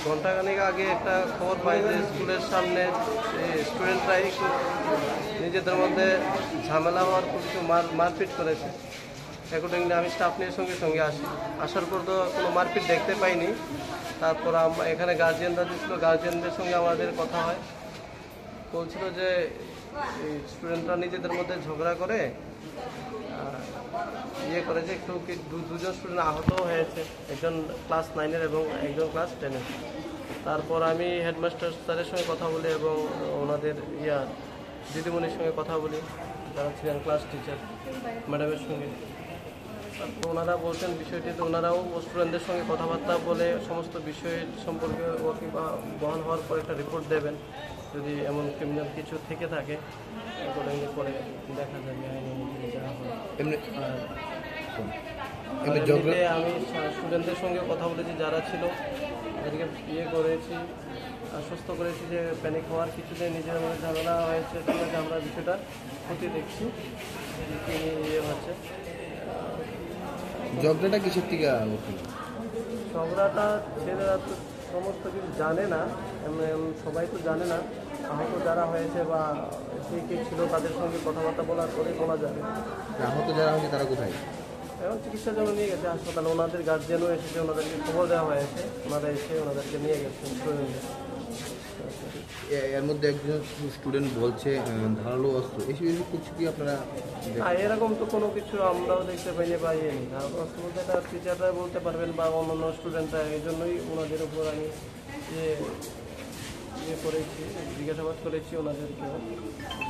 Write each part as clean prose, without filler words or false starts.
ঘন্টাখানেক আগে একটা খবর পাই যে স্কুলের সামনে স্টুডেন্টরা একটু নিজেদের মধ্যে ঝামেলা হওয়ার কিছু মারপিট করেছে। অ্যাকর্ডিংলি আমি স্টাফ নিয়ে সঙ্গে সঙ্গে আসার পর তো কোনো মারপিট দেখতে পাইনি। তারপর এখানে গার্জিয়ানরা ছিল, গার্জিয়ানদের সঙ্গে আমাদের কথা হয়, বলছিল যে স্টুডেন্টরা নিজেদের মধ্যে ঝগড়া করে করেছে, একটু দুজন স্টুডেন্ট আহত হয়েছে, একজন ক্লাস 9-এর এবং একজন ক্লাস 10-এর। তারপর আমি হেডমাস্টার স্যারের সঙ্গে কথা বলি এবং ওনাদের দিদিমণির সঙ্গে কথা বলি, যারা ছিলেন ক্লাস টিচার ম্যাডামের সঙ্গে। তারপর ওনারা বলছেন বিষয়টি, তো ওনারাও স্টুডেন্টদের সঙ্গে কথাবার্তা বলে সমস্ত বিষয় সম্পর্কে কিংবা বহন হওয়ার পর একটা রিপোর্ট দেবেন। যদি এমন ক্রিমিনাল কিছু থেকে থাকে অ্যাকর্ডিংলি করে দেখা যাবে আইন অনুযায়ী যা হয়। আমি স্টুডেন্টদের সঙ্গে কথা বলেছি, যারা ছিল তাদেরকে করেছি, আশ্বস্ত করেছি যে প্যানিক হওয়ার কিছুতে নিজের মধ্যে ঝামেলা হয়েছে, ঠিক আছে, আমরা বিষয়টা ক্ষতি দেখছি, হচ্ছে। ঝগড়াটা কিসের থেকে ঝগড়াটা ছেলেরা তো সমস্ত কিছু জানে না, সবাই তো জানে না। আহত যারা হয়েছে বা কে ছিল তাদের সঙ্গে কথাবার্তা বলার পরে বলা যাবে। আহত যারা হয়েছে তারা কোথায়? এবং চিকিৎসার জন্য নিয়ে গেছে হাসপাতালে, ওনাদের গার্জিয়ানও এসেছে, ওনাদেরকে খবর দেওয়া হয়েছে, ওনারা এসে ওনাদেরকে নিয়ে গেছেন। এর মধ্যে একজন স্টুডেন্ট বলছে ধারালো অস্ত্র, এসব কিছু কি আপনারা? এরকম তো কোনো কিছু আমরাও দেখতে পাইনি বা নেই। ধারালো অস্ত্র বলতে এটা টিচাররা বলতে পারবেন বা অন্যান্য স্টুডেন্টরা, এই জন্যই ওনাদের উপর আমি করেছি, জিজ্ঞাসাবাদ করেছি ওনাদেরকেও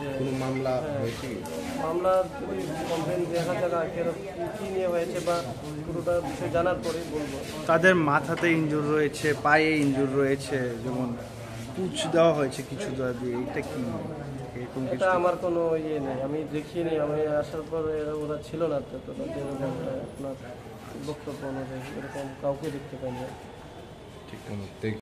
যে কোনো মামলা হয়েছে কি? মামলা যদি কমপ্লেন দেখা যাক কী নিয়ে হয়েছে বা পুরোটা বিষয় জানার পরেই বলবো। তাদের মাথাতে ইনজুর রয়েছে, পায়ে ইনজুর রয়েছে, যেমন পুঁচ দেওয়া হয়েছে কিছু দিয়ে, এটা কি এরকম? এটা আমার কোনো নেই, আমি দেখিনি, আমি আসার পর ওরা ছিল না, তো আপনার বক্তব্য অনুযায়ী এরকম কাউকে দেখতে পাইনি। ঠিক